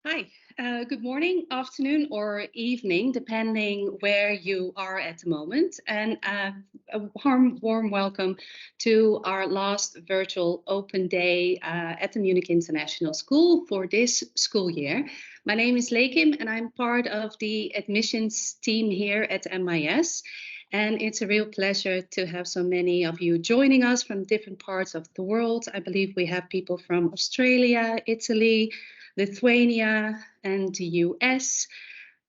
Hi, good morning, afternoon, or evening, depending where you are at the moment. And a warm welcome to our last virtual open day at the Munich International School for this school year. My name is Lekim, and I'm part of the admissions team here at MIS. And it's a real pleasure to have so many of you joining us from different parts of the world. I believe we have people from Australia, Italy, Lithuania, and the US.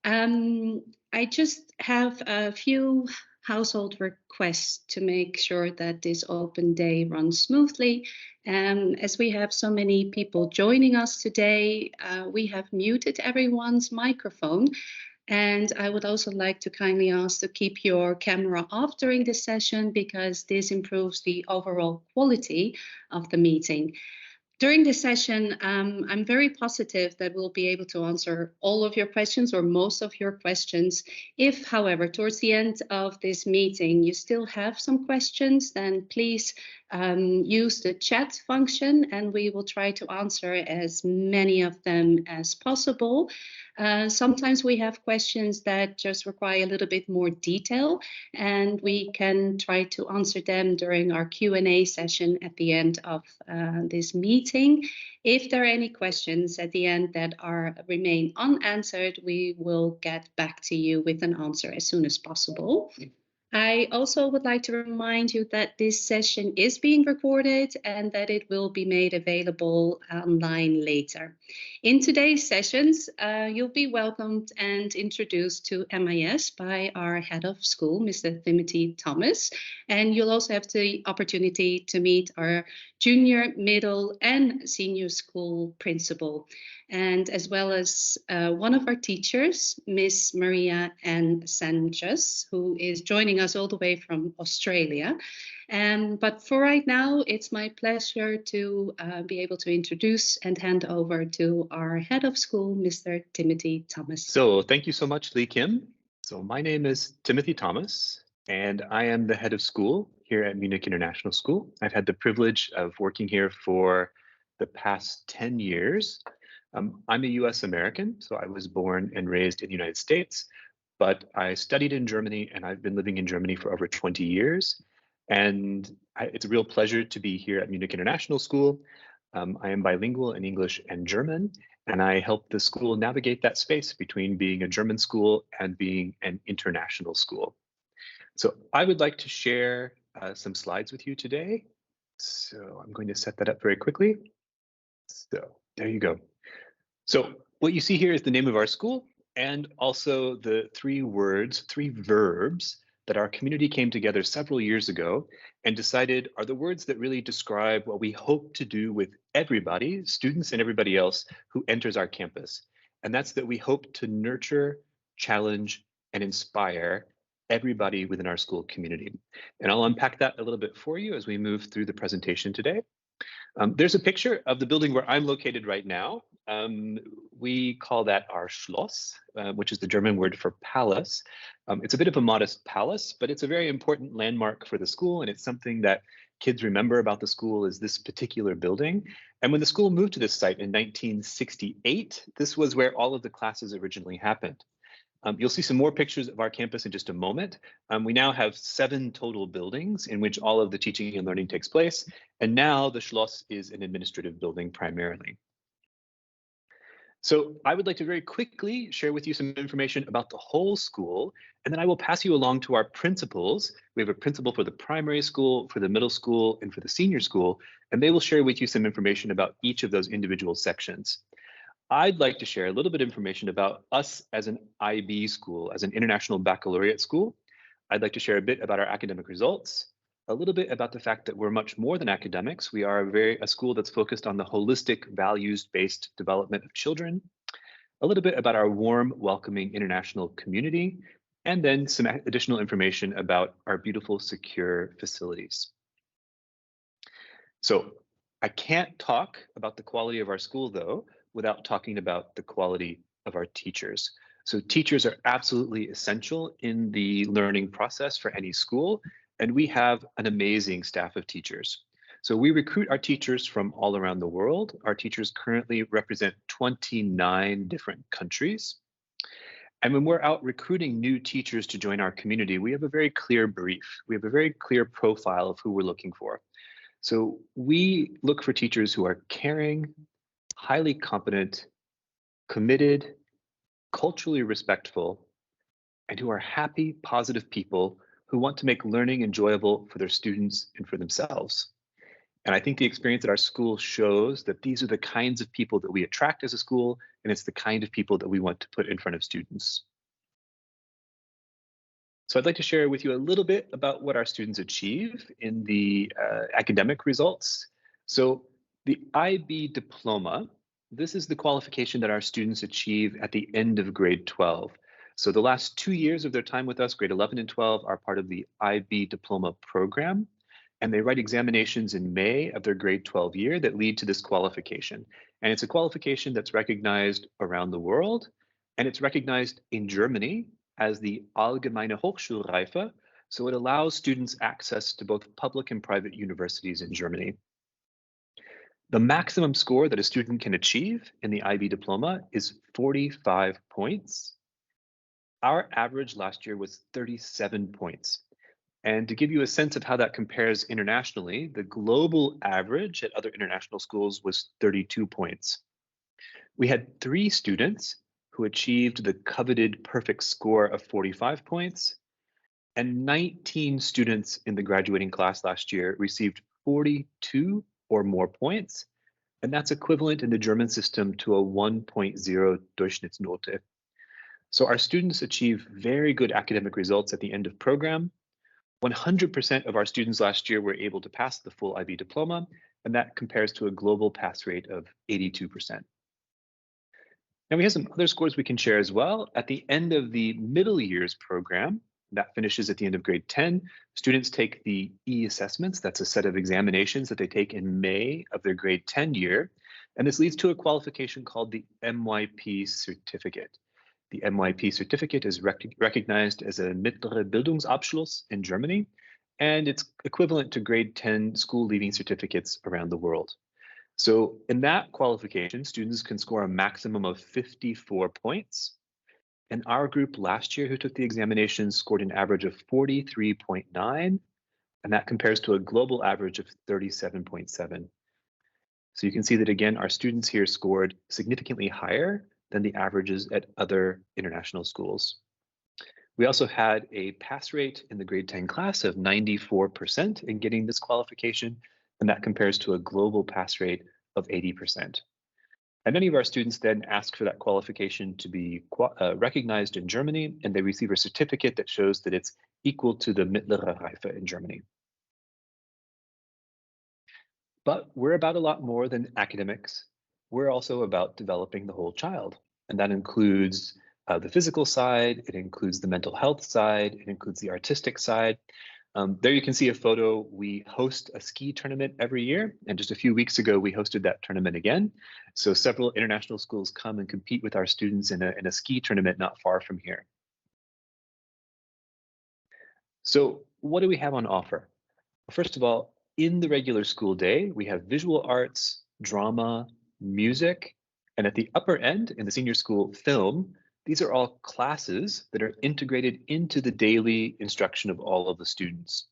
I just have a few household requests to make sure that this open day runs smoothly. As we have so many people joining us today, we have muted everyone's microphone. And I would also like to kindly ask to keep your camera off during this session because this improves the overall quality of the meeting. During this session, I'm very positive that we'll be able to answer all of your questions or most of your questions. If, however, towards the end of this meeting, you still have some questions, then please use the chat function and we will try to answer as many of them as possible. Sometimes we have questions that just require a little bit more detail, and we can try to answer them during our Q&A session at the end of this meeting. If there are any questions at the end that remain unanswered, we will get back to you with an answer as soon as possible. I also would like to remind you that this session is being recorded and that it will be made available online later. In today's sessions, you'll be welcomed and introduced to MIS by our head of school, Mr. Timothy Thomas. And you'll also have the opportunity to meet our junior, middle, and senior school principal, and as well as one of our teachers, Miss Maria Ann Sanchez, who is joining us all the way from Australia. But for right now, it's my pleasure to be able to introduce and hand over to our head of school, Mr. Timothy Thomas. So thank you so much, Lee Kim. So my name is Timothy Thomas, and I am the head of school here at Munich International School. I've had the privilege of working here for the past 10 years. I'm a US American, so I was born and raised in the United States, but I studied in Germany and I've been living in Germany for over 20 years. And it's a real pleasure to be here at Munich International School. I am bilingual in English and German, and I help the school navigate that space between being a German school and being an international school. So I would like to share some slides with you today. So I'm going to set that up very quickly. So there you go. So what you see here is the name of our school and also the three verbs that our community came together several years ago and decided are the words that really describe what we hope to do with everybody, students and everybody else who enters our campus. And that's that we hope to nurture, challenge, and inspire everybody within our school community. And I'll unpack that a little bit for you as we move through the presentation today. There's a picture of the building where I'm located right now. We call that our Schloss, which is the German word for palace. It's a bit of a modest palace, but it's a very important landmark for the school, and it's something that kids remember about the school is this particular building. And when the school moved to this site in 1968, this was where all of the classes originally happened. You'll see some more pictures of our campus in just a moment. We now have 7 total buildings in which all of the teaching and learning takes place. And now the Schloss is an administrative building primarily. So I would like to very quickly share with you some information about the whole school, and then I will pass you along to our principals. We have a principal for the primary school, for the middle school, and for the senior school, and they will share with you some information about each of those individual sections. I'd like to share a little bit of information about us as an IB school, as an international baccalaureate school. I'd like to share a bit about our academic results, a little bit about the fact that we're much more than academics. We are a school that's focused on the holistic values-based development of children, a little bit about our warm, welcoming international community, and then some additional information about our beautiful, secure facilities. So I can't talk about the quality of our school, though, without talking about the quality of our teachers. So teachers are absolutely essential in the learning process for any school, and we have an amazing staff of teachers. So we recruit our teachers from all around the world. Our teachers currently represent 29 different countries. And when we're out recruiting new teachers to join our community, we have a very clear brief. We have a very clear profile of who we're looking for. So we look for teachers who are caring, highly competent, committed, culturally respectful, and who are happy, positive people who want to make learning enjoyable for their students and for themselves. And I think the experience at our school shows that these are the kinds of people that we attract as a school, and it's the kind of people that we want to put in front of students. So I'd like to share with you a little bit about what our students achieve in the academic results. So the IB diploma, this is the qualification that our students achieve at the end of grade 12. So the last 2 years of their time with us, grade 11 and 12, are part of the IB diploma program. And they write examinations in May of their grade 12 year that lead to this qualification. And it's a qualification that's recognized around the world, and it's recognized in Germany as the Allgemeine Hochschulreife. So it allows students access to both public and private universities in Germany. The maximum score that a student can achieve in the IB diploma is 45 points. Our average last year was 37 points. And to give you a sense of how that compares internationally, the global average at other international schools was 32 points. We had 3 students who achieved the coveted perfect score of 45 points, and 19 students in the graduating class last year received 42 or more points, and that's equivalent in the German system to a 1.0 Durchschnittsnote. So our students achieve very good academic results at the end of program. 100% of our students last year were able to pass the full IB diploma, and that compares to a global pass rate of 82%. Now we have some other scores we can share as well. At the end of the middle years program, that finishes at the end of grade 10, students take the e-assessments. That's a set of examinations that they take in May of their grade 10 year. And this leads to a qualification called the MYP certificate. The MYP certificate is recognized as a Mittlere Bildungsabschluss in Germany, and it's equivalent to grade 10 school leaving certificates around the world. So in that qualification, students can score a maximum of 54 points. And our group last year who took the examination scored an average of 43.9, and that compares to a global average of 37.7. So you can see that again, our students here scored significantly higher than the averages at other international schools. We also had a pass rate in the grade 10 class of 94% in getting this qualification, and that compares to a global pass rate of 80%. And many of our students then ask for that qualification to be recognized in Germany, and they receive a certificate that shows that it's equal to the Mittlere Reife in Germany. But we're about a lot more than academics. We're also about developing the whole child, and that includes the physical side, it includes the mental health side, it includes the artistic side. There you can see a photo. We host a ski tournament every year, and just a few weeks ago, we hosted that tournament again. So several international schools come and compete with our students in a ski tournament not far from here. So what do we have on offer? First of all, in the regular school day, we have visual arts, drama, music, and at the upper end, in the senior school, film. These are all classes that are integrated into the daily instruction of all of the students.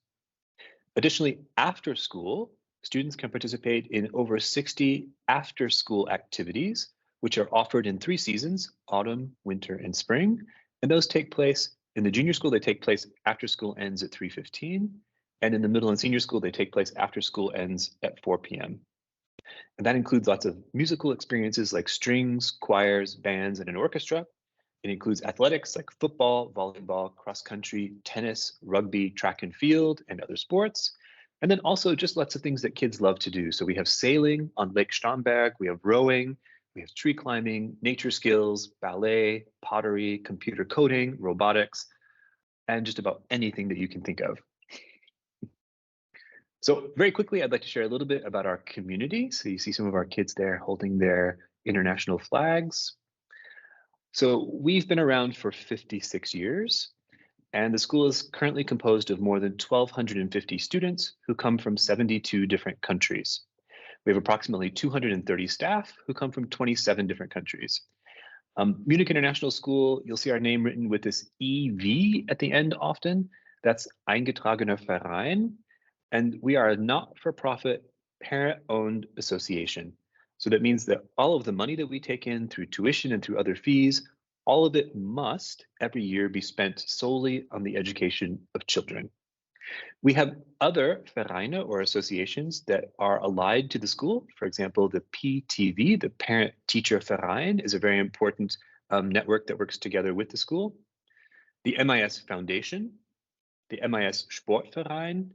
Additionally, after school, students can participate in over 60 after-school activities, which are offered in 3 seasons, autumn, winter, and spring. And those take place in the junior school, they take place after school ends at 3:15. And in the middle and senior school, they take place after school ends at 4 p.m. And that includes lots of musical experiences like strings, choirs, bands, and an orchestra. It includes athletics like football, volleyball, cross country, tennis, rugby, track and field, and other sports. And then also just lots of things that kids love to do. So we have sailing on Lake Starnberg, we have rowing, we have tree climbing, nature skills, ballet, pottery, computer coding, robotics, and just about anything that you can think of. So very quickly, I'd like to share a little bit about our community. So you see some of our kids there holding their international flags. So we've been around for 56 years, And the school is currently composed of more than 1,250 students who come from 72 different countries. We have approximately 230 staff who come from 27 different countries. Munich International School, you'll see our name written with this EV at the end often. That's Eingetragener Verein. And we are a not-for-profit, parent-owned association. So that means that all of the money that we take in through tuition and through other fees, all of it must every year be spent solely on the education of children. We have other Vereine or associations that are allied to the school. For example, the PTV, the Parent Teacher Verein, is a very important network that works together with the school. The MIS Foundation, the MIS Sportverein,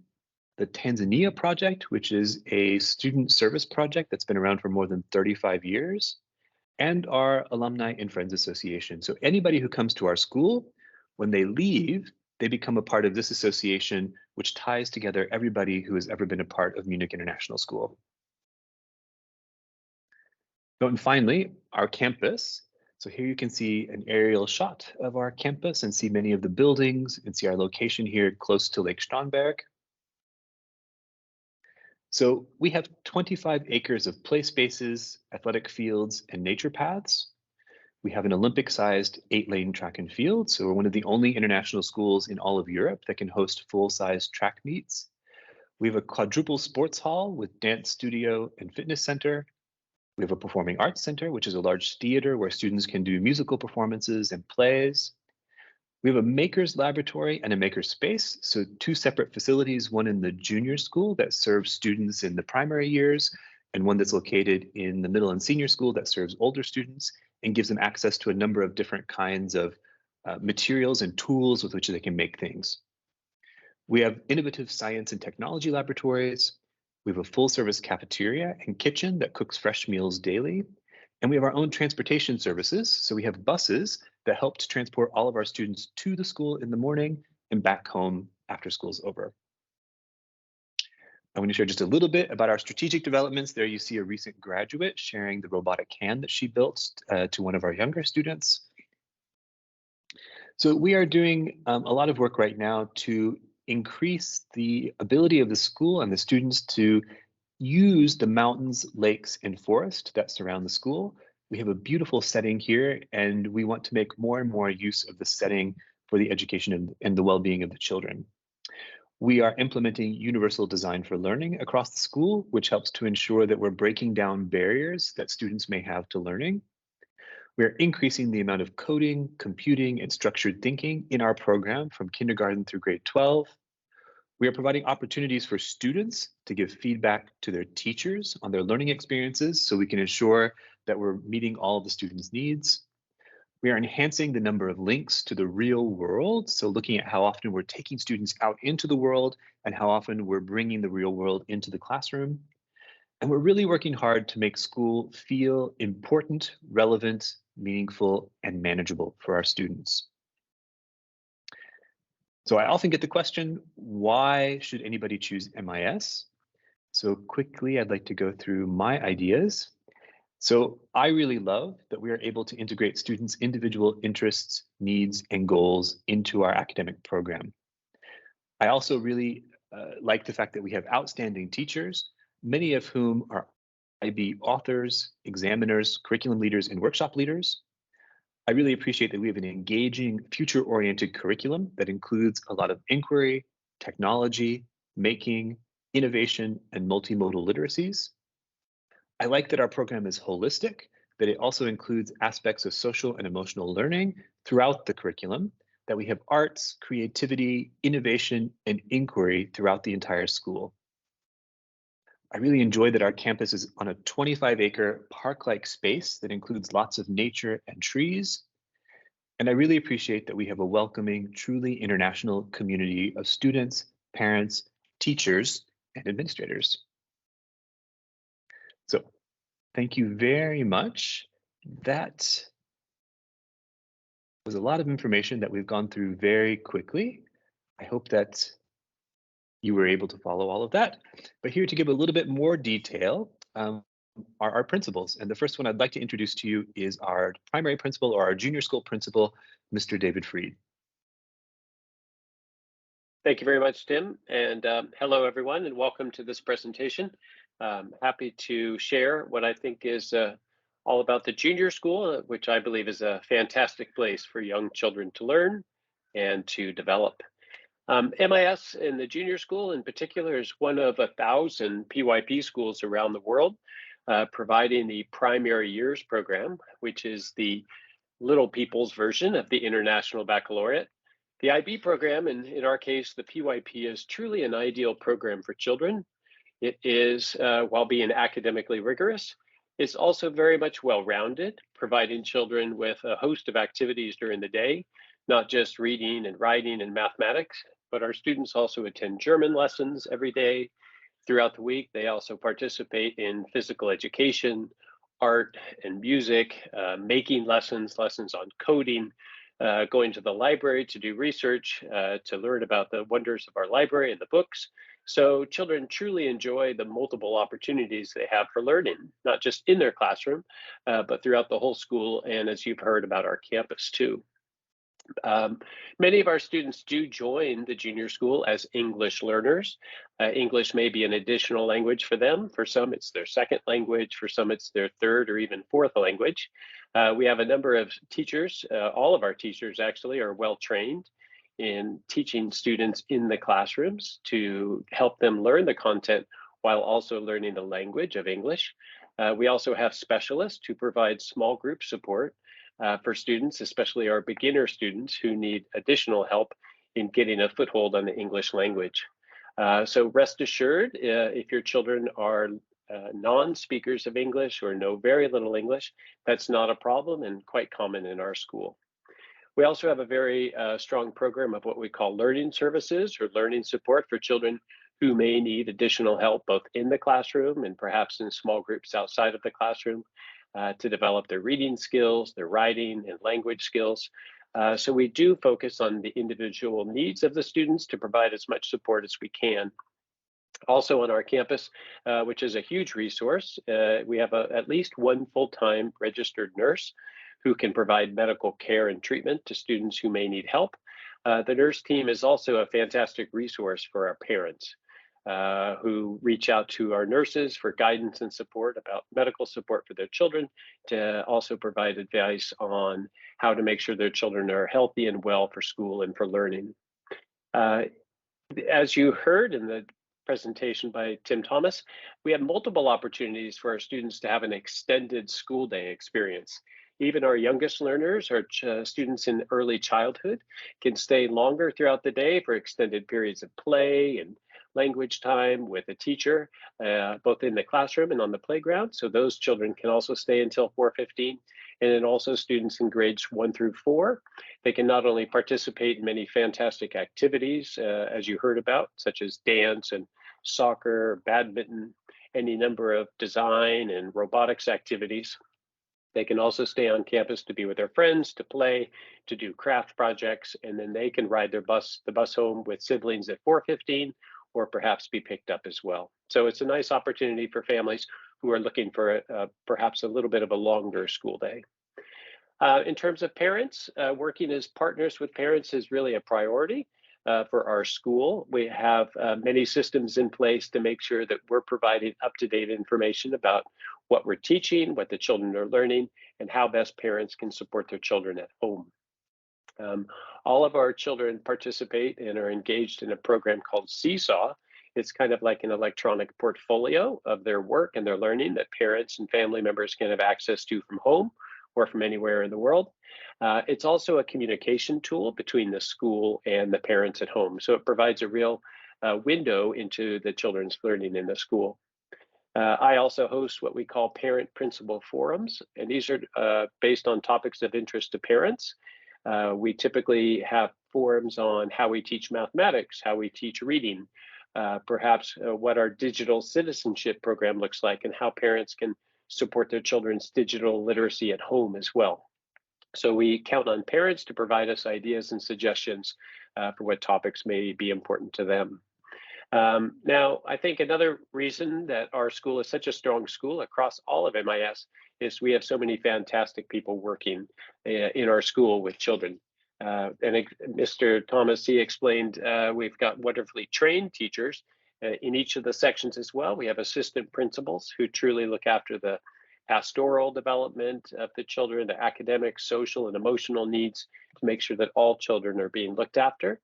the Tanzania Project, which is a student service project that's been around for more than 35 years, and our Alumni and Friends Association. So anybody who comes to our school, when they leave, they become a part of this association, which ties together everybody who has ever been a part of Munich International School. And finally, our campus. So here you can see an aerial shot of our campus and see many of the buildings and see our location here close to Lake Starnberg. So we have 25 acres of play spaces, athletic fields, and nature paths. We have an Olympic-sized 8-lane track and field, so we're one of the only international schools in all of Europe that can host full-size track meets. We have a quadruple sports hall with dance studio and fitness center. We have a performing arts center, which is a large theater where students can do musical performances and plays. We have a maker's laboratory and a maker space, so 2 separate facilities, one in the junior school that serves students in the primary years, and one that's located in the middle and senior school that serves older students and gives them access to a number of different kinds of materials and tools with which they can make things. We have innovative science and technology laboratories. We have a full service cafeteria and kitchen that cooks fresh meals daily. And we have our own transportation services. So we have buses that help to transport all of our students to the school in the morning and back home after school's over. I want to share just a little bit about our strategic developments. There you see a recent graduate sharing the robotic hand that she built to one of our younger students. So we are doing a lot of work right now to increase the ability of the school and the students to use the mountains, lakes, and forest that surround the school. We have a beautiful setting here, and we want to make more and more use of the setting for the education and the well-being of the children. We are implementing universal design for learning across the school, which helps to ensure that we're breaking down barriers that students may have to learning. We're increasing the amount of coding, computing, and structured thinking in our program from kindergarten through grade 12. We are providing opportunities for students to give feedback to their teachers on their learning experiences so we can ensure that we're meeting all of the students' needs. We are enhancing the number of links to the real world, so looking at how often we're taking students out into the world and how often we're bringing the real world into the classroom. And we're really working hard to make school feel important, relevant, meaningful, and manageable for our students. So I often get the question, why should anybody choose MIS? So quickly, I'd like to go through my ideas. So I really love that we are able to integrate students' individual interests, needs, and goals into our academic program. I also really like the fact that we have outstanding teachers, many of whom are IB authors, examiners, curriculum leaders, and workshop leaders. I really appreciate that we have an engaging, future-oriented curriculum that includes a lot of inquiry, technology, making, innovation, and multimodal literacies. I like that our program is holistic, that it also includes aspects of social and emotional learning throughout the curriculum, that we have arts, creativity, innovation, and inquiry throughout the entire school. I really enjoy that our campus is on a 25-acre park-like space that includes lots of nature and trees. And I really appreciate that we have a welcoming, truly international community of students, parents, teachers, and administrators. So thank you very much. That was a lot of information that we've gone through very quickly. I hope that you were able to follow all of that. But here to give a little bit more detail are our principals. And the first one I'd like to introduce to you is our primary principal or our junior school principal, Mr. David Freed. Thank you very much, Tim. And hello, everyone, and welcome to this presentation. Happy to share what I think is all about the junior school, which I believe is a fantastic place for young children to learn and to develop. MIS in the junior school in particular is one of 1,000 PYP schools around the world, providing the primary years program, which is the little people's version of the International Baccalaureate. The IB program, and in our case, the PYP, is truly an ideal program for children. It is, while being academically rigorous, it's also very much well-rounded, providing children with a host of activities during the day, not just reading and writing and mathematics, but our students also attend German lessons every day. Throughout the week, they also participate in physical education, art and music, making lessons on coding, going to the library to do research, to learn about the wonders of our library and the books. So children truly enjoy the multiple opportunities they have for learning, not just in their classroom, but throughout the whole school, and as you've heard about our campus too. Many of our students do join the junior school as English learners. English may be an additional language for them. For some, it's their second language. For some, it's their third or even fourth language. We have a number of teachers. All of our teachers actually are well trained in teaching students in the classrooms to help them learn the content while also learning the language of English. We also have specialists who provide small group support for students, especially our beginner students who need additional help in getting a foothold on the English language. So rest assured, if your children are non-speakers of English or know very little English, that's not a problem and quite common in our school. We also have a very strong program of what we call learning services or learning support for children who may need additional help both in the classroom and perhaps in small groups outside of the classroom. To develop their reading skills, their writing and language skills. So we do focus on the individual needs of the students to provide as much support as we can. Also on our campus, which is a huge resource, we have at least one full-time registered nurse who can provide medical care and treatment to students who may need help. The nurse team is also a fantastic resource for our parents. Who reach out to our nurses for guidance and support about medical support for their children, to also provide advice on how to make sure their children are healthy and well for school and for learning. As you heard in the presentation by Tim Thomas, we have multiple opportunities for our students to have an extended school day experience. Even our youngest learners, our students in early childhood, can stay longer throughout the day for extended periods of play and language time with a teacher, both in the classroom and on the playground. So those children can also stay until 4:15. And then also students in grades 1 through 4, they can not only participate in many fantastic activities, as you heard about, such as dance and soccer, badminton, any number of design and robotics activities. They can also stay on campus to be with their friends, to play, to do craft projects, and then they can ride the bus home with siblings at 4:15, or perhaps be picked up as well. So it's a nice opportunity for families who are looking for perhaps a little bit of a longer school day. In terms of parents, working as partners with parents is really a priority for our school. We have many systems in place to make sure that we're providing up-to-date information about what we're teaching, what the children are learning, and how best parents can support their children at home. All of our children participate and are engaged in a program called Seesaw. It's kind of like an electronic portfolio of their work and their learning that parents and family members can have access to from home or from anywhere in the world. It's also a communication tool between the school and the parents at home. So it provides a real window into the children's learning in the school. I also host what we call parent principal forums, and these are based on topics of interest to parents. We typically have forums on how we teach mathematics, how we teach reading, perhaps what our digital citizenship program looks like, and how parents can support their children's digital literacy at home as well. So we count on parents to provide us ideas and suggestions for what topics may be important to them. Now, I think another reason that our school is such a strong school across all of MIS is we have so many fantastic people working in our school with children. Mr. Thomas, he explained, we've got wonderfully trained teachers in each of the sections as well. We have assistant principals who truly look after the pastoral development of the children, the academic, social, and emotional needs to make sure that all children are being looked after.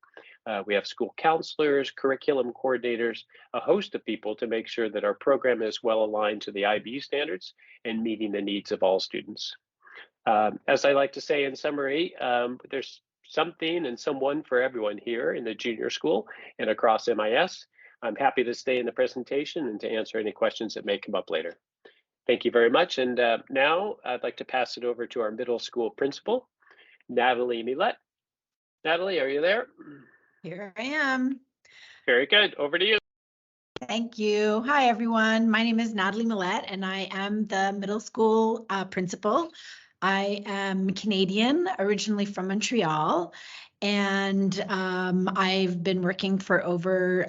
We have school counselors, curriculum coordinators, a host of people to make sure that our program is well aligned to the IB standards and meeting the needs of all students. As I like to say in summary, there's something and someone for everyone here in the junior school and across MIS. I'm happy to stay in the presentation and to answer any questions that may come up later. Thank you very much. And now I'd like to pass it over to our middle school principal, Nathalie Millette. Nathalie, are you there? Here I am. Very good. Over to you. Thank you. Hi, everyone. My name is Nathalie Millette, and I am the middle school principal. I am Canadian, originally from Montreal, and I've been working for over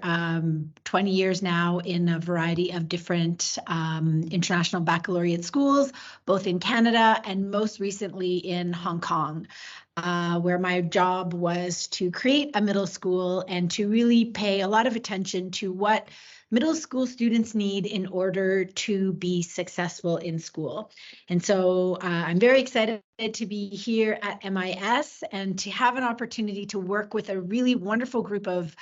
20 years now in a variety of different international baccalaureate schools, both in Canada and most recently in Hong Kong, where my job was to create a middle school and to really pay a lot of attention to what middle school students need in order to be successful in school. And so I'm very excited to be here at MIS and to have an opportunity to work with a really wonderful group of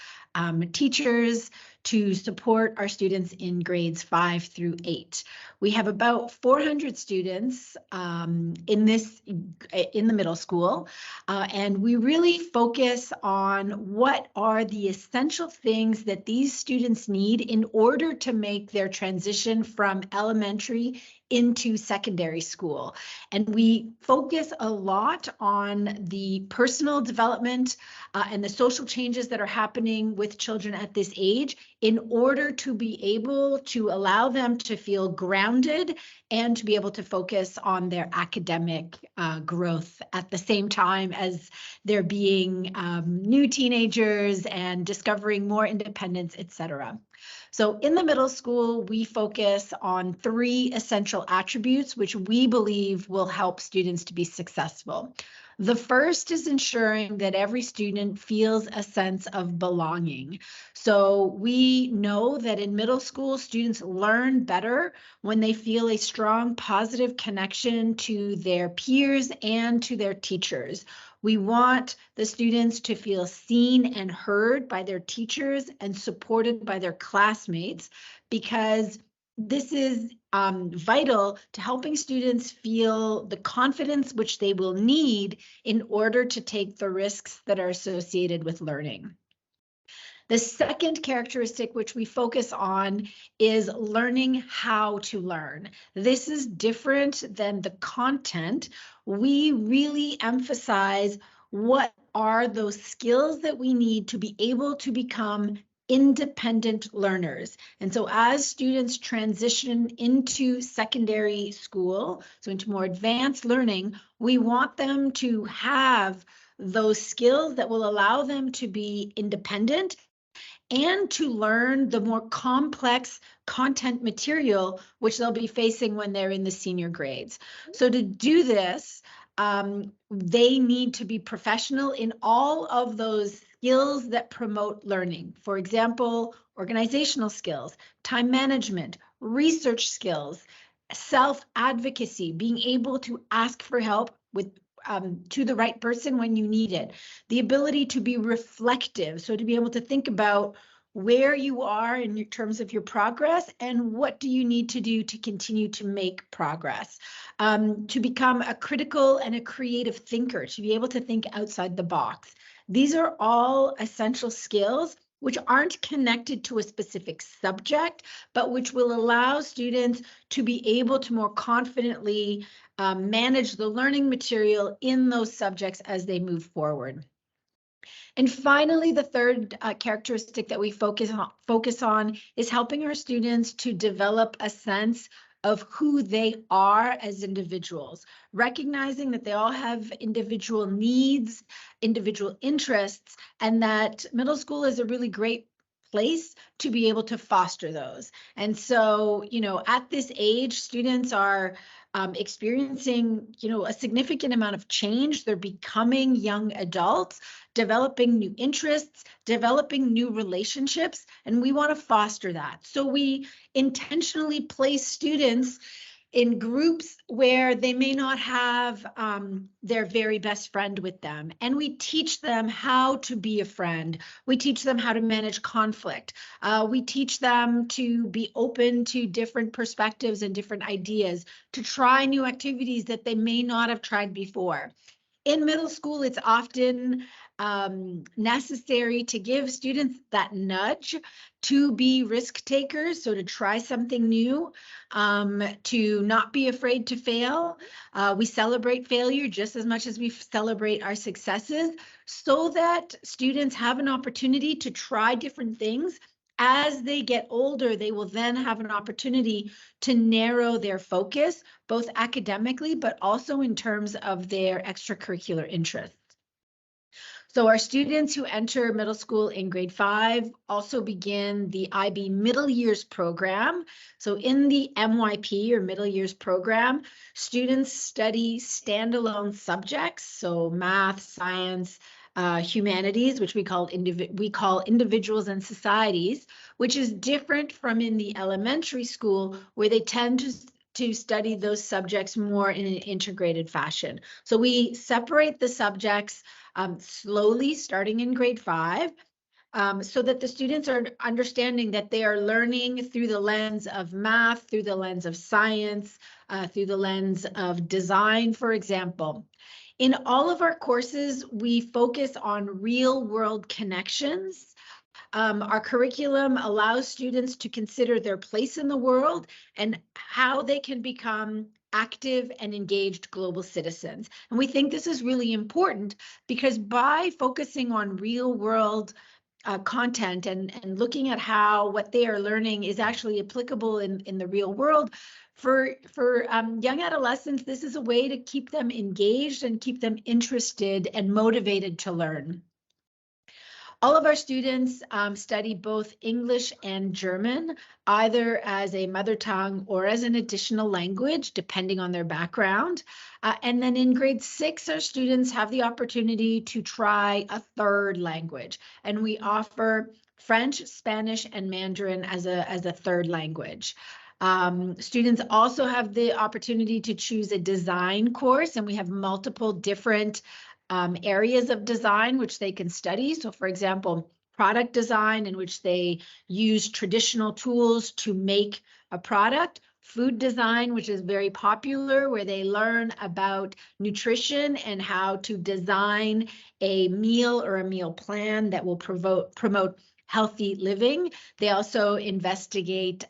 teachers to support our students in grades 5 through 8. We have about 400 students in the middle school, and we really focus on what are the essential things that these students need in order to make their transition from elementary into secondary school. And we focus a lot on the personal development and the social changes that are happening with children at this age in order to be able to allow them to feel grounded and to be able to focus on their academic growth at the same time as they're being new teenagers and discovering more independence, etc. So in the middle school, we focus on 3 essential attributes which we believe will help students to be successful. The first is ensuring that every student feels a sense of belonging. So we know that in middle school, students learn better when they feel a strong positive connection to their peers and to their teachers. We want the students to feel seen and heard by their teachers and supported by their classmates, because this is vital to helping students feel the confidence which they will need in order to take the risks that are associated with learning. The second characteristic which we focus on is learning how to learn. This is different than the content. We really emphasize what are those skills that we need to be able to become independent learners. And so as students transition into secondary school, so into more advanced learning, we want them to have those skills that will allow them to be independent and to learn the more complex content material which they'll be facing when they're in the senior grades. So to do this, they need to be professional in all of those skills that promote learning. For example, organizational skills, time management, research skills, self-advocacy, being able to ask for help with to the right person when you need it. The ability to be reflective, so to be able to think about where you are in terms of your progress and what do you need to do to continue to make progress. To become a critical and a creative thinker, to be able to think outside the box. These are all essential skills which aren't connected to a specific subject, but which will allow students to be able to more confidently manage the learning material in those subjects as they move forward. And finally, the third characteristic that we focus on is helping our students to develop a sense of who they are as individuals, recognizing that they all have individual needs, individual interests, and that middle school is a really great place to be able to foster those. And so, you know, at this age, students are experiencing, a significant amount of change. They're becoming young adults, developing new interests, developing new relationships, and we want to foster that. So we intentionally place students in groups where they may not have their very best friend with them. And we teach them how to be a friend. We teach them how to manage conflict. We teach them to be open to different perspectives and different ideas, to try new activities that they may not have tried before. In middle school, it's often necessary to give students that nudge to be risk takers, so to try something new, to not be afraid to fail. We celebrate failure just as much as we celebrate our successes, so that students have an opportunity to try different things. As they get older, they will then have an opportunity to narrow their focus, both academically, but also in terms of their extracurricular interests. So our students who enter middle school in grade 5 also begin the IB Middle Years program. So in the MYP, or Middle Years program, students study standalone subjects, so math, science, humanities, which we call individuals and societies, which is different from in the elementary school, where they tend to study those subjects more in an integrated fashion. So we separate the subjects slowly, starting in grade 5, so that the students are understanding that they are learning through the lens of math, through the lens of science, through the lens of design, for example. In all of our courses, we focus on real-world connections. Our curriculum allows students to consider their place in the world and how they can become active and engaged global citizens. And we think this is really important, because by focusing on real-world content and looking at how what they are learning is actually applicable in the real world, for young adolescents, this is a way to keep them engaged and keep them interested and motivated to learn. All of our students study both English and German, either as a mother tongue or as an additional language, depending on their background. And then in grade 6, our students have the opportunity to try a third language. And we offer French, Spanish, and Mandarin as a third language. Students also have the opportunity to choose a design course, and we have multiple different areas of design which they can study. So for example, product design, in which they use traditional tools to make a product. Food design, which is very popular, where they learn about nutrition and how to design a meal or a meal plan that will promote healthy living. They also investigate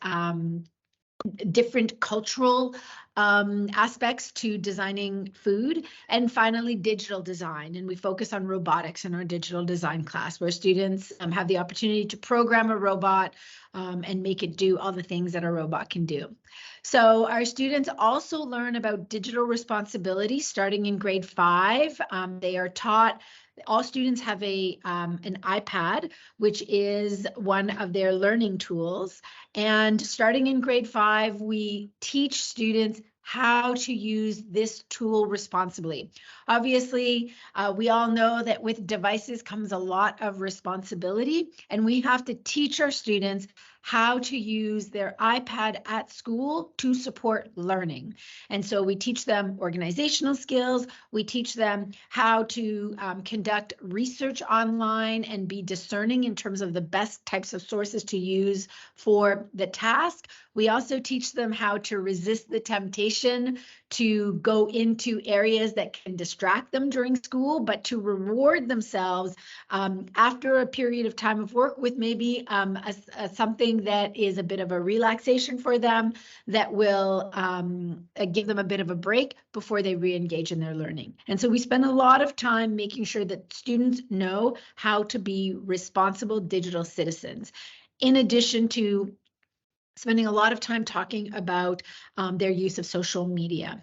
different cultural aspects to designing food. And finally, digital design. And we focus on robotics in our digital design class, where students have the opportunity to program a robot and make it do all the things that a robot can do. So our students also learn about digital responsibility starting in grade 5. They are taught, all students have an iPad, which is one of their learning tools. And starting in grade 5, we teach students how to use this tool responsibly. Obviously, we all know that with devices comes a lot of responsibility, and we have to teach our students how to use their iPad at school to support learning. And so we teach them organizational skills. We teach them how to conduct research online and be discerning in terms of the best types of sources to use for the task. We also teach them how to resist the temptation to go into areas that can distract them during school, but to reward themselves after a period of time of work with maybe something that is a bit of a relaxation for them, that will give them a bit of a break before they re-engage in their learning. And so we spend a lot of time making sure that students know how to be responsible digital citizens, in addition to spending a lot of time talking about their use of social media.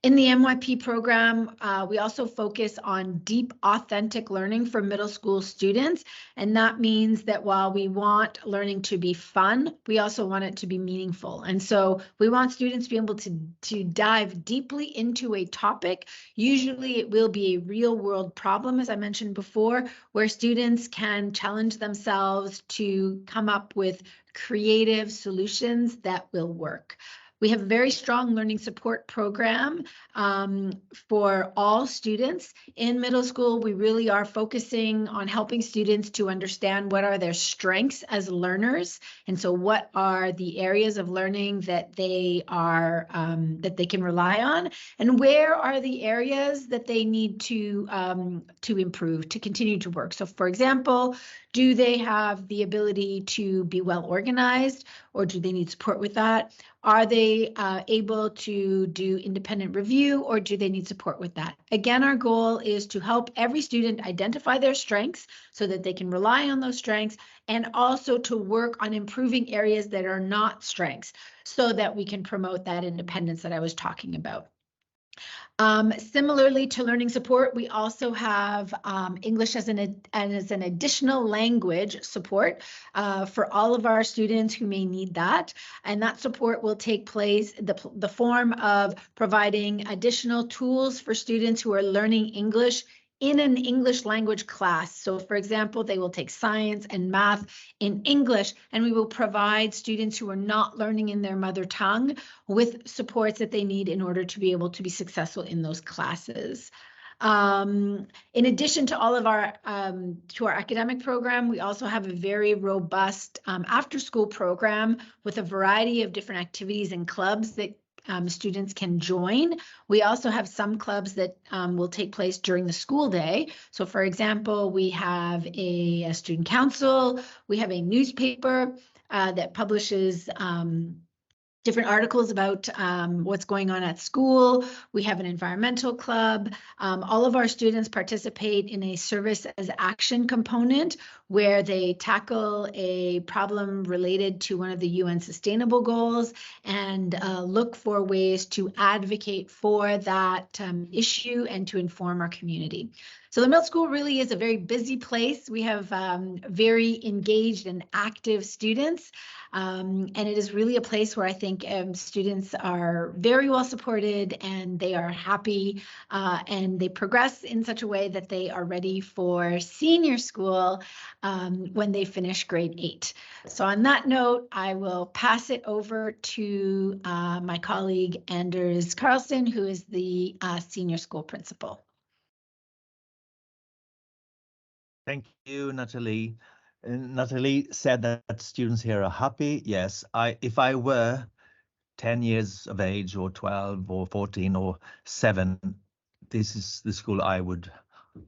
In the MYP program, we also focus on deep, authentic learning for middle school students. And that means that while we want learning to be fun, we also want it to be meaningful. And so we want students to be able to dive deeply into a topic. Usually it will be a real world problem, as I mentioned before, where students can challenge themselves to come up with creative solutions that will work. We have a very strong learning support program for all students. In middle school, we really are focusing on helping students to understand what are their strengths as learners. And so what are the areas of learning that they are that they can rely on, and where are the areas that they need to improve, to continue to work. So for example, do they have the ability to be well organized, or do they need support with that? Are they able to do independent review, or do they need support with that? Again, our goal is to help every student identify their strengths so that they can rely on those strengths, and also to work on improving areas that are not strengths so that we can promote that independence that I was talking about. Similarly to learning support, we also have English as an additional language support for all of our students who may need that. And that support will take place the form of providing additional tools for students who are learning English in an English language class. So for example, they will take science and math in English, and we will provide students who are not learning in their mother tongue with supports that they need in order to be able to be successful in those classes. In addition to all of our academic program, we also have a very robust after-school program with a variety of different activities and clubs that students can join. We also have some clubs that will take place during the school day. So for example, we have a student council, we have a newspaper that publishes different articles about what's going on at school. We have an environmental club. All of our students participate in a service as action component where they tackle a problem related to one of the UN Sustainable Goals and look for ways to advocate for that issue and to inform our community. So the middle school really is a very busy place. We have very engaged and active students. And it is really a place where I think students are very well supported, and they are happy, and they progress in such a way that they are ready for senior school when they finish grade 8. So on that note, I will pass it over to my colleague Anders Carlsson, who is the senior school principal. Thank you, Nathalie. Nathalie said that students here are happy. Yes, if I were 10 years of age, or 12 or 14 or 7, this is the school I would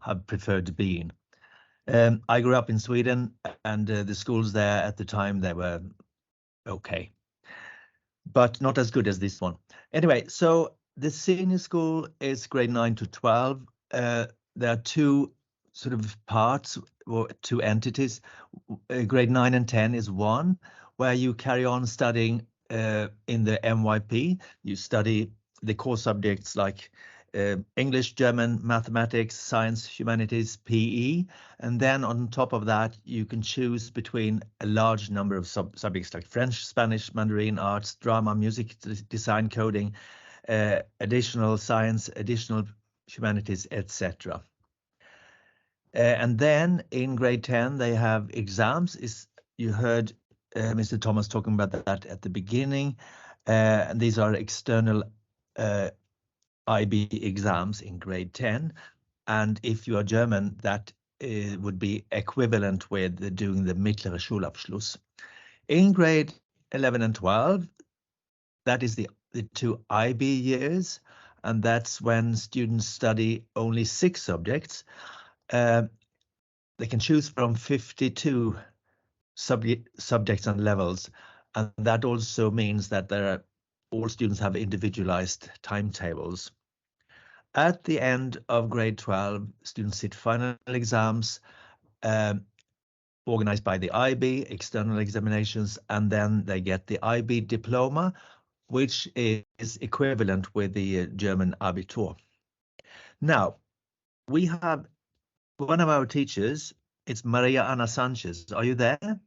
have preferred to be in. I grew up in Sweden, and the schools there at the time, they were okay, but not as good as this one. Anyway, so the senior school is grade 9 to 12. There are two sort of parts, or two entities. Grade 9 and 10 is one, where you carry on studying in the MYP. You study the core subjects like English, German, mathematics, science, humanities, PE. And then on top of that, you can choose between a large number of subjects like French, Spanish, Mandarin, arts, drama, music, design, coding, additional science, additional humanities, etc. And then in grade 10, they have exams. You heard Mr. Thomas talking about that at the beginning. And these are external IB exams in grade 10. And if you are German, that would be equivalent with doing the mittlere Schulabschluss. In grade 11 and 12, that is the two IB years. And that's when students study only 6 subjects. They can choose from 52 subjects and levels, and that also means that all students have individualized timetables. At the end of grade 12, students sit final exams organized by the IB, external examinations, and then they get the IB diploma, which is equivalent with the German Abitur. Now, we have one of our teachers. It's Maria Ana Sanchez. Are you there?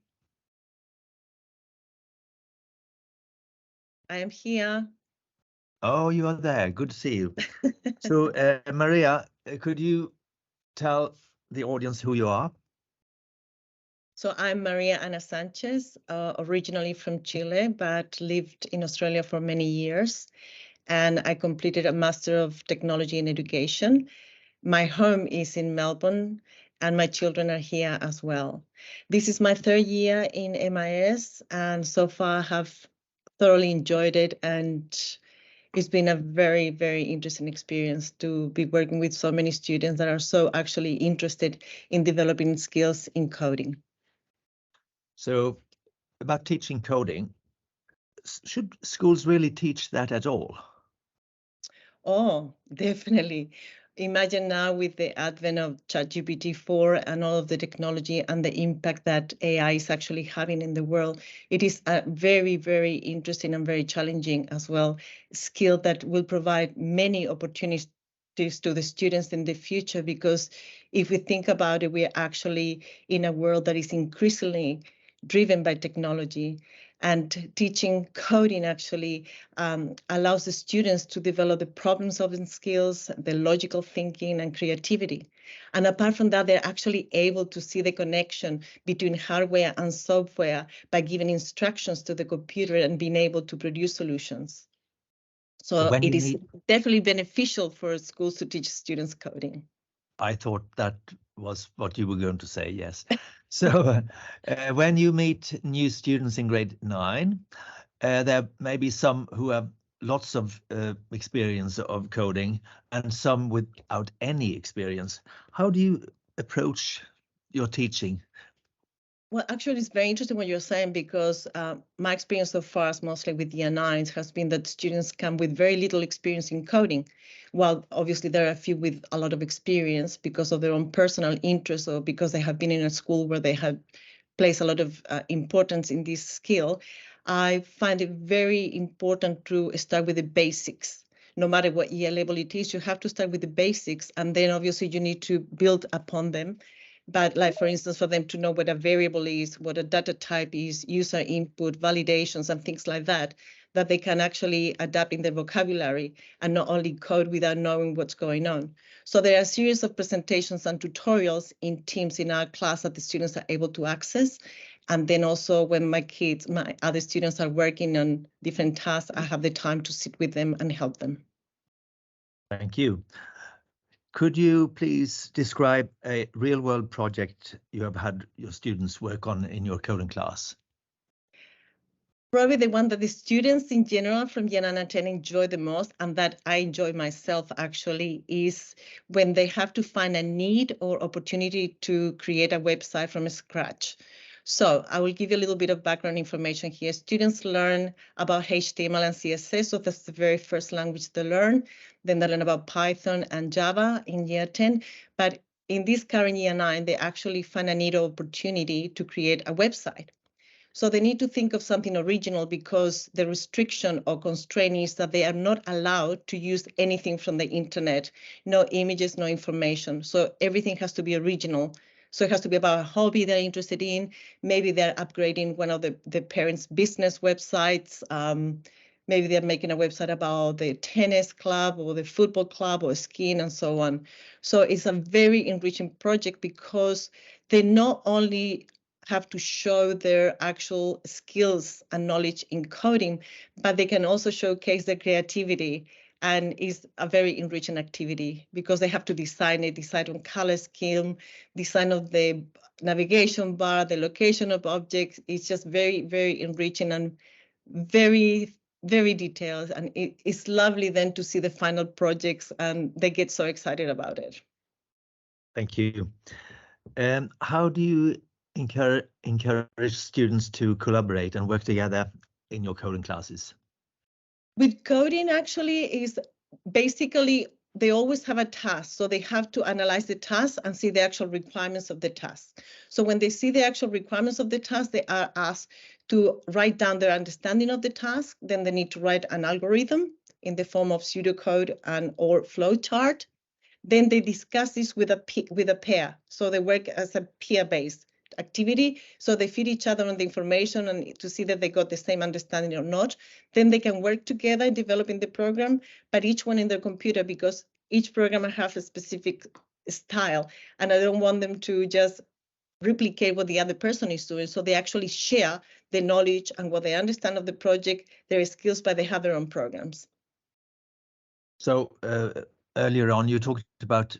I am here. Oh, you are there. Good to see you. So, Maria, could you tell the audience who you are? So I'm Maria Ana Sanchez, originally from Chile, but lived in Australia for many years. And I completed a Master of Technology in Education. My home is in Melbourne, and my children are here as well. This is my third year in MIS, and so far I have thoroughly enjoyed it, and it's been a very, very interesting experience to be working with so many students that are so actually interested in developing skills in coding. So, about teaching coding, should schools really teach that at all? Oh, definitely. Imagine now with the advent of ChatGPT 4 and all of the technology and the impact that AI is actually having in the world, it is a very, very interesting and very challenging as well skill that will provide many opportunities to the students in the future, because if we think about it, we are actually in a world that is increasingly driven by technology, and teaching coding actually allows the students to develop the problem-solving skills, the logical thinking, and creativity. And apart from that, they're actually able to see the connection between hardware and software by giving instructions to the computer and being able to produce solutions. So it is definitely beneficial for schools to teach students coding. I thought that was what you were going to say, yes. So when you meet new students in grade 9, there may be some who have lots of experience of coding and some without any experience. How do you approach your teaching? Well, actually, it's very interesting what you're saying, because my experience so far, mostly with year 9s, has been that students come with very little experience in coding. While obviously there are a few with a lot of experience because of their own personal interest or because they have been in a school where they have placed a lot of importance in this skill. I find it very important to start with the basics. No matter what year level it is, you have to start with the basics, and then obviously you need to build upon them. But like, for instance, for them to know what a variable is, what a data type is, user input, validations, and things like that, that they can actually adapt in their vocabulary and not only code without knowing what's going on. So there are a series of presentations and tutorials in Teams in our class that the students are able to access. And then also when my other students are working on different tasks, I have the time to sit with them and help them. Thank you. Could you please describe a real-world project you have had your students work on in your coding class? Probably the one that the students in general from year 9 and 10 enjoy the most, and that I enjoy myself actually, is when they have to find a need or opportunity to create a website from scratch. So I will give you a little bit of background information here. Students learn about HTML and CSS, so that's the very first language they learn. Then they learn about Python and Java in year 10. But in this current year 9, they actually find a need or opportunity to create a website. So they need to think of something original, because the restriction or constraint is that they are not allowed to use anything from the internet, no images, no information. So everything has to be original. So it has to be about a hobby they're interested in. Maybe they're upgrading one of the parents' business websites. Maybe they're making a website about the tennis club or the football club or skiing and so on. So it's a very enriching project, because they not only have to show their actual skills and knowledge in coding, but they can also showcase their creativity. And it's a very enriching activity, because they have to decide on color scheme, design of the navigation bar, the location of objects. It's just very, very enriching and very, very detailed. And it's lovely then to see the final projects, and they get so excited about it. Thank you. How do you encourage students to collaborate and work together in your coding classes? With coding, actually, is basically they always have a task. So they have to analyze the task and see the actual requirements of the task. So when they see the actual requirements of the task, they are asked to write down their understanding of the task. Then they need to write an algorithm in the form of pseudocode and or flowchart. Then they discuss this with a pair. So they work as a peer-based activity. So they feed each other on the information and to see that they got the same understanding or not. Then they can work together in developing the program, but each one in their computer, because each programmer has a specific style. And I don't want them to just replicate what the other person is doing. So they actually share the knowledge and what they understand of the project, their skills, but they have their own programs. So earlier on, you talked about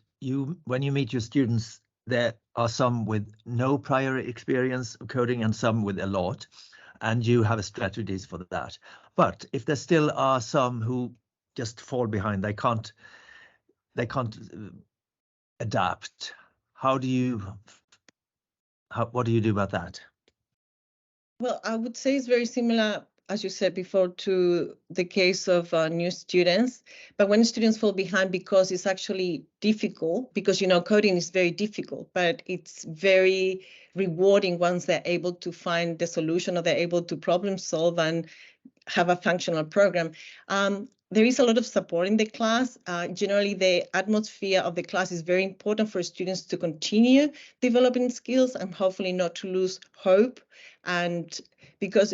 when you meet your students, there are some with no prior experience of coding and some with a lot, and you have strategies for that. But if there still are some who just fall behind, they can't adapt. What do you do about that? Well, I would say it's very similar, as you said before, to the case of new students. But when students fall behind because it's actually difficult, because, coding is very difficult, but it's very rewarding once they're able to find the solution or they're able to problem solve and have a functional program. There is a lot of support in the class. Generally, the atmosphere of the class is very important for students to continue developing skills and hopefully not to lose hope. And because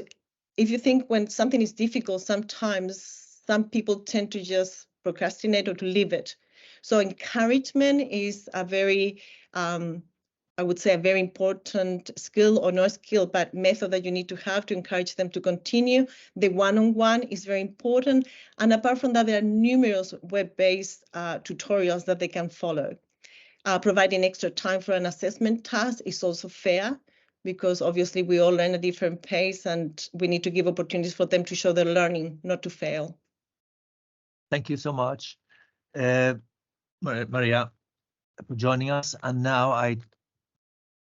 if you think when something is difficult, sometimes some people tend to just procrastinate or to leave it. So encouragement is a very, I would say, a very important skill, or not skill, but method that you need to have to encourage them to continue. The one-on-one is very important. And apart from that, there are numerous web-based tutorials that they can follow. Providing extra time for an assessment task is also fair, because obviously we all learn at a different pace and we need to give opportunities for them to show their learning, not to fail. Thank you so much, Maria, for joining us. And now I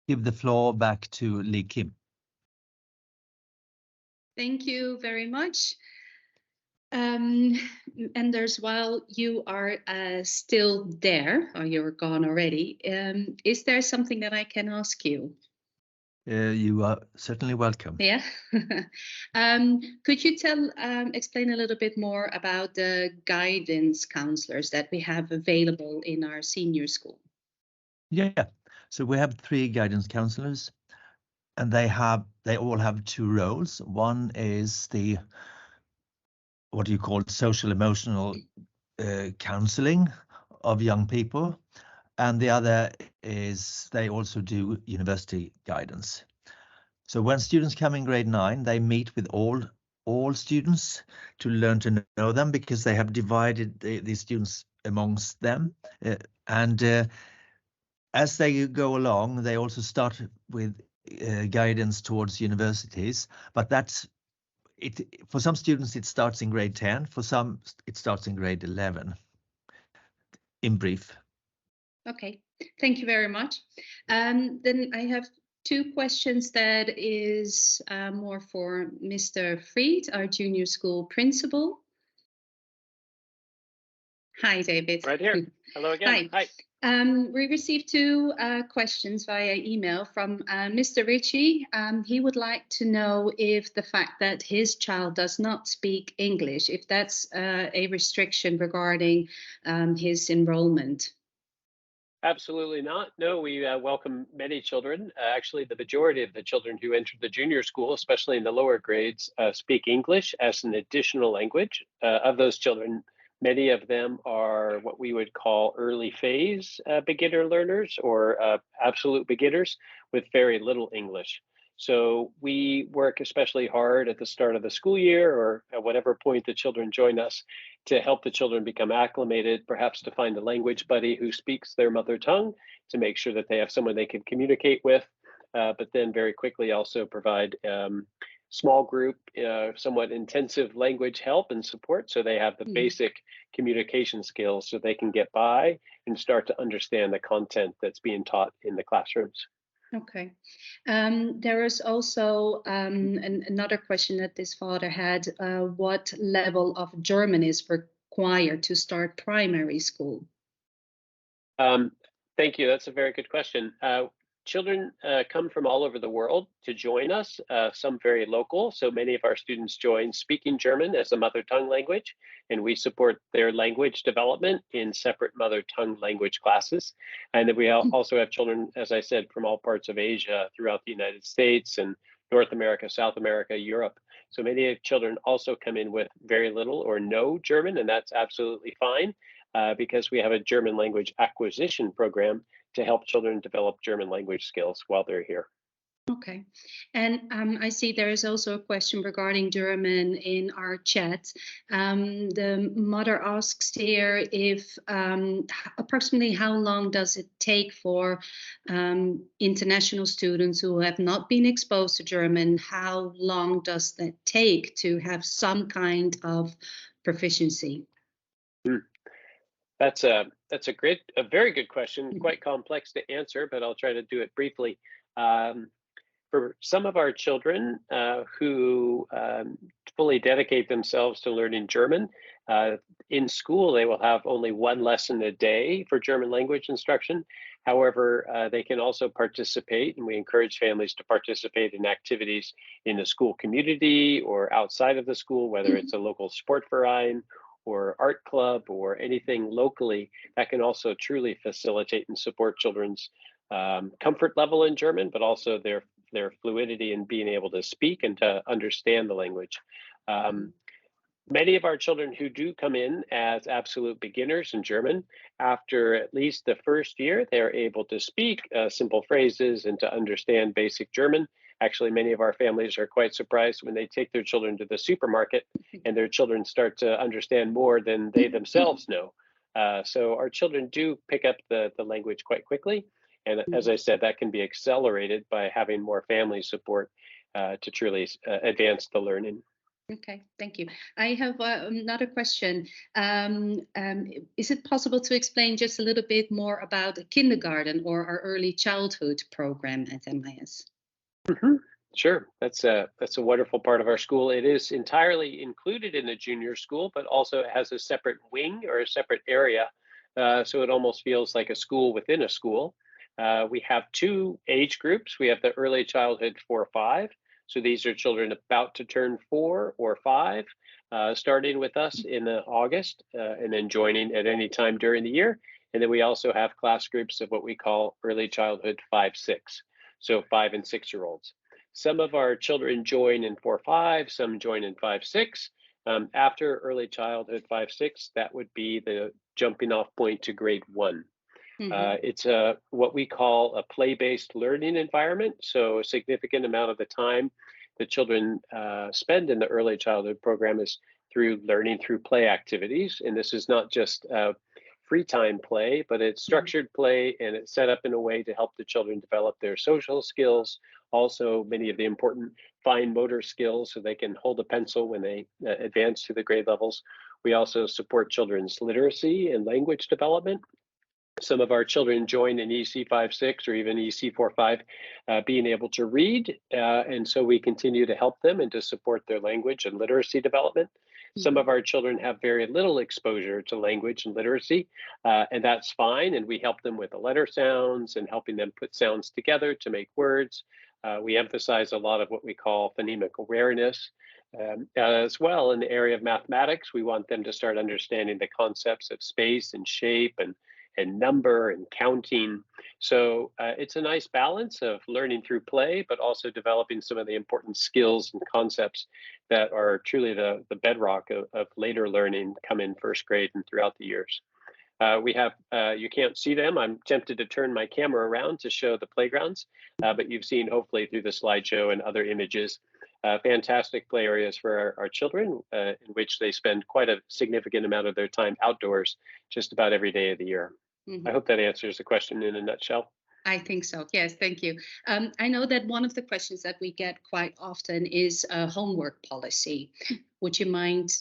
give the floor back to Lee Kim. Thank you very much. Anders, while you are still there, or you're gone already, is there something that I can ask you? You are certainly welcome. Yeah. Could you explain a little bit more about the guidance counselors that we have available in our senior school? Yeah. So we have 3 guidance counselors, and they all have 2 roles. One is the what you call social emotional counseling of young people, and the other is they also do university guidance. So when students come in grade 9, they meet with all students to learn to know them, because they have divided the students amongst them. As they go along, they also start with guidance towards universities, but that's it. For some students, it starts in grade 10. For some, it starts in grade 11. In brief. Okay, thank you very much. Then I have 2 questions that is more for Mr. Fried, our junior school principal. Hi, David. Right here. Hello again. Hi. We received 2 questions via email from Mr. Ritchie. He would like to know if the fact that his child does not speak English, if that's a restriction regarding his enrollment. Absolutely not. No, we welcome many children. Actually, the majority of the children who enter the junior school, especially in the lower grades, speak English as an additional language. Of those children, many of them are what we would call early phase beginner learners, or absolute beginners with very little English. So we work especially hard at the start of the school year, or at whatever point the children join us, to help the children become acclimated, perhaps to find a language buddy who speaks their mother tongue, to make sure that they have someone they can communicate with, but then very quickly also provide small group, somewhat intensive language help and support, so they have the basic communication skills so they can get by and start to understand the content that's being taught in the classrooms. Okay. There is also another question that this father had. What level of German is required to start primary school? Thank you. That's a very good question. children come from all over the world to join us, some very local. So many of our students join speaking German as a mother tongue language, and we support their language development in separate mother tongue language classes. And then we also have children, as I said, from all parts of Asia, throughout the United States and North America, South America, Europe. So many children also come in with very little or no German, and that's absolutely fine because we have a German language acquisition program to help children develop German language skills while they're here. Okay. And I see there is also a question regarding German in our chat. The mother asks here if approximately how long does it take for international students who have not been exposed to German, how long does that take to have some kind of proficiency? That's a very good question, quite complex to answer, but I'll try to do it briefly. For some of our children who fully dedicate themselves to learning German, in school they will have only one lesson a day for German language instruction. However, they can also participate, and we encourage families to participate in activities in the school community or outside of the school, whether it's a local sportverein or art club or anything locally that can also truly facilitate and support children's comfort level in German, but also their fluidity in being able to speak and to understand the language. Many of our children who do come in as absolute beginners in German, after at least the first year, they're able to speak simple phrases and to understand basic German. Actually, many of our families are quite surprised when they take their children to the supermarket and their children start to understand more than they themselves know. So our children do pick up the language quite quickly. And as I said, that can be accelerated by having more family support to truly advance the learning. Okay, thank you. I have another question. Is it possible to explain just a little bit more about kindergarten or our early childhood program at MIS? Sure, that's a wonderful part of our school. It is entirely included in the junior school, but also it has a separate wing or a separate area. So it almost feels like a school within a school. We have two age groups. We have the early childhood 4-5. So these are children about to turn 4 or 5, starting with us in August and then joining at any time during the year. And then we also have class groups of what we call early childhood 5-6. So 5 and 6-year-olds. Some of our children join in 4-5, some join in 5-6. After early childhood 5-6, that would be the jumping off point to grade 1. It's what we call a play-based learning environment. So a significant amount of the time the children spend in the early childhood program is through learning through play activities. And this is not just free time play, but it's structured play, and it's set up in a way to help the children develop their social skills, also many of the important fine motor skills so they can hold a pencil when they advance to the grade levels. We also support children's literacy and language development. Some of our children join in EC 5-6 or even EC 4-5 being able to read, and so we continue to help them and to support their language and literacy development. Some of our children have very little exposure to language and literacy, and that's fine, and we help them with the letter sounds and helping them put sounds together to make words. We emphasize a lot of what we call phonemic awareness. As well, in the area of mathematics, we want them to start understanding the concepts of space and shape and number and counting. So it's a nice balance of learning through play, but also developing some of the important skills and concepts that are truly the bedrock of later learning come in first grade and throughout the years. We have, you can't see them. I'm tempted to turn my camera around to show the playgrounds, but you've seen hopefully through the slideshow and other images, fantastic play areas for our children in which they spend quite a significant amount of their time outdoors just about every day of the year. I hope that answers the question in a nutshell. I think so. Yes, thank you. I know that one of the questions that we get quite often is homework policy. Would you mind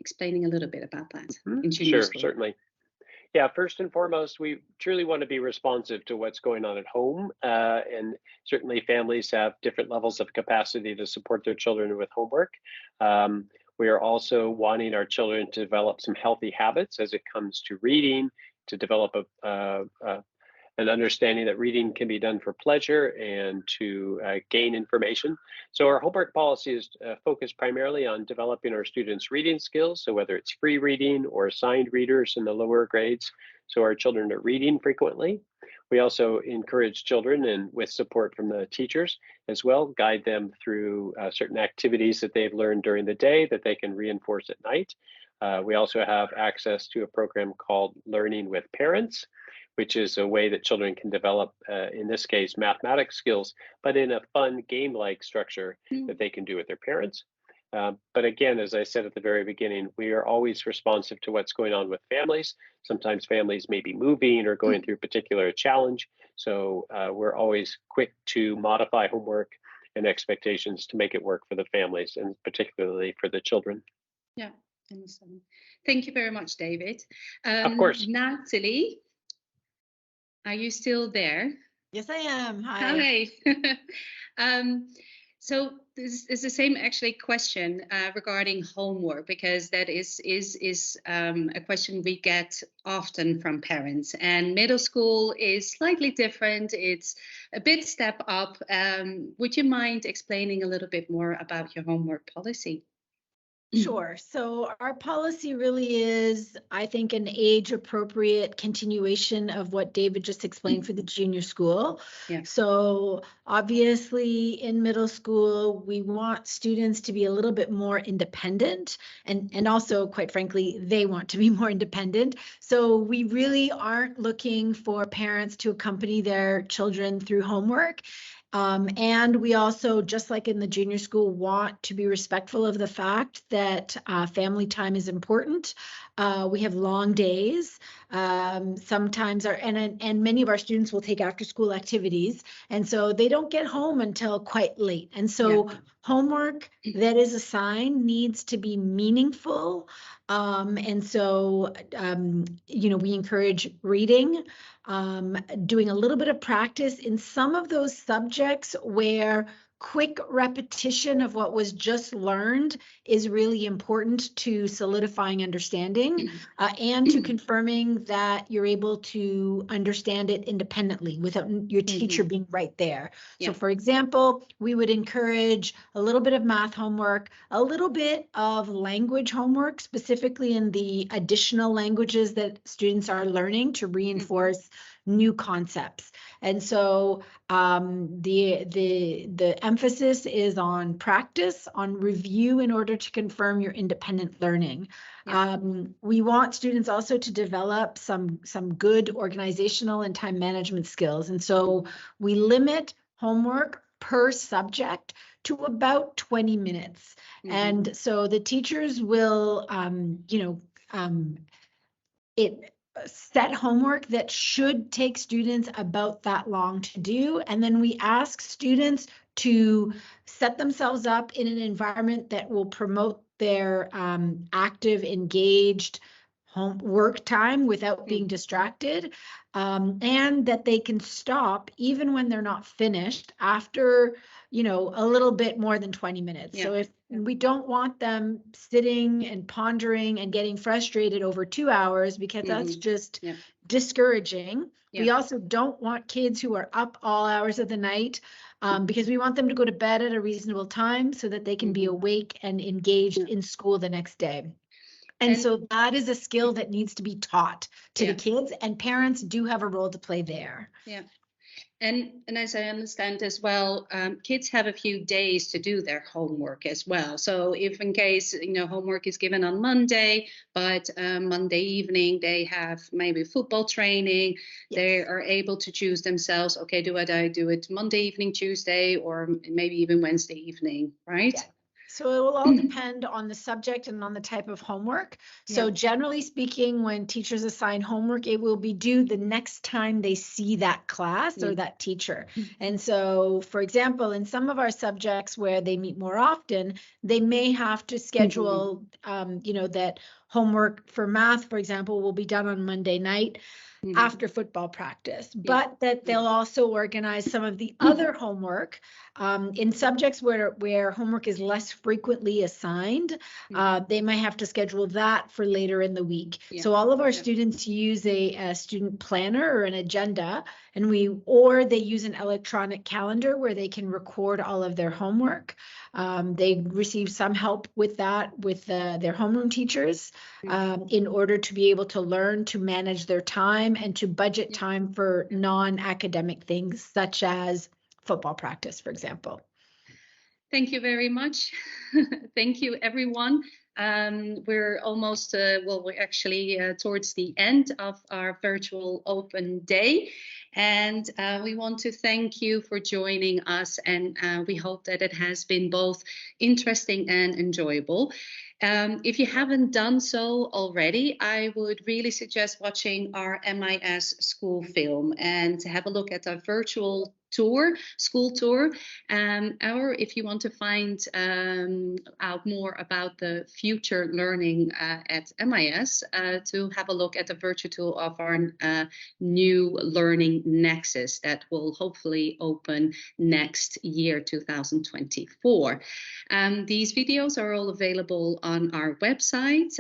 explaining a little bit about that? In junior school? Sure, certainly. Yeah, first and foremost, we truly want to be responsive to what's going on at home. And certainly families have different levels of capacity to support their children with homework. We are also wanting our children to develop some healthy habits as it comes to reading, to develop an understanding that reading can be done for pleasure and to gain information. So our homework policy is focused primarily on developing our students' reading skills. So whether it's free reading or assigned readers in the lower grades, so our children are reading frequently. We also encourage children, and with support from the teachers as well, guide them through certain activities that they've learned during the day that they can reinforce at night. We also have access to a program called Learning with Parents, which is a way that children can develop, in this case, mathematics skills, but in a fun game-like structure that they can do with their parents. But again, as I said at the very beginning, we are always responsive to what's going on with families. Sometimes families may be moving or going through a particular challenge. So we're always quick to modify homework and expectations to make it work for the families and particularly for the children. Yeah, understand. Thank you very much, David. Of course. Nathalie, are you still there? Yes, I am. Hi. Hi. So this is the same actually question regarding homework, because that is a question we get often from parents. And middle school is slightly different. It's a bit step up. Would you mind explaining a little bit more about your homework policy? Sure. So our policy really is, I think, an age-appropriate continuation of what David just explained for the junior school. Yeah. So obviously in middle school, we want students to be a little bit more independent, and also, quite frankly, they want to be more independent. So we really aren't looking for parents to accompany their children through homework. And we also, just like in the junior school, want to be respectful of the fact that family time is important. We have long days. Sometimes and many of our students will take after school activities. And so they don't get home until quite late. And so homework that is assigned needs to be meaningful. And so, we encourage reading, doing a little bit of practice in some of those subjects where quick repetition of what was just learned is really important to solidifying understanding and to confirming that you're able to understand it independently without your teacher being right there. So for example, we would encourage a little bit of math homework, a little bit of language homework, specifically in the additional languages that students are learning to reinforce new concepts. And so the emphasis is on practice, on review in order to confirm your independent learning. We want students also to develop some good organizational and time management skills. And so we limit homework per subject to about 20 minutes. And so the teachers will, set homework that should take students about that long to do. And then we ask students to set themselves up in an environment that will promote their active, engaged work time without being distracted, and that they can stop even when they're not finished after, a little bit more than 20 minutes. So if we don't want them sitting and pondering and getting frustrated over 2 hours, because that's just discouraging. We also don't want kids who are up all hours of the night, because we want them to go to bed at a reasonable time so that they can be awake and engaged in school the next day. And so that is a skill that needs to be taught to the kids, and parents do have a role to play there. Yeah. And as I understand as well, kids have a few days to do their homework as well. So if in case, homework is given on Monday, but Monday evening they have maybe football training, they are able to choose themselves, okay, do I do it Monday evening, Tuesday, or maybe even Wednesday evening, right? Yeah. So it will all depend on the subject and on the type of homework. So generally speaking, when teachers assign homework, it will be due the next time they see that class or that teacher. And so, for example, in some of our subjects where they meet more often, they may have to schedule, that homework for math, for example, will be done on Monday night after football practice, but that they'll also organize some of the other homework in subjects where homework is less frequently assigned. They might have to schedule that for later in the week. So all of our students use a student planner or an agenda, and they use an electronic calendar where they can record all of their homework. They receive some help with that with their homeroom teachers in order to be able to learn to manage their time and to budget time for non-academic things such as football practice, for example. Thank you very much. Thank you, everyone. We're almost, we're actually towards the end of our virtual open day. And we want to thank you for joining us. And we hope that it has been both interesting and enjoyable. If you haven't done so already, I would really suggest watching our MIS school film and to have a look at our virtual school tour, or if you want to find out more about the future learning at MIS, to have a look at the virtual tour of our new learning nexus that will hopefully open next year, 2024. These videos are all available on our website.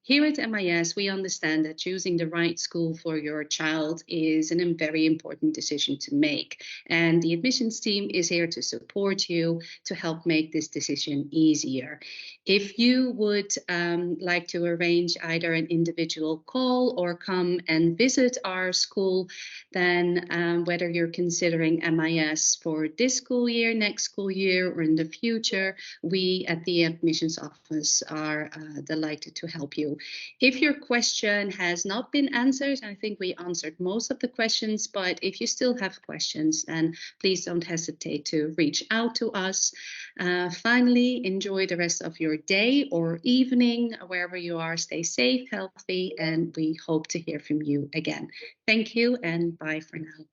Here at MIS, we understand that choosing the right school for your child is a very important decision to make. And the admissions team is here to support you to help make this decision easier. If you would like to arrange either an individual call or come and visit our school, then whether you're considering MIS for this school year, next school year, or in the future, we at the admissions office are delighted to help you. If your question has not been answered, I think we answered most of the questions, but if you still have questions, then please don't hesitate to reach out to us. Finally, enjoy the rest of your day or evening, wherever you are. Stay safe, healthy, and we hope to hear from you again. Thank you, and bye for now.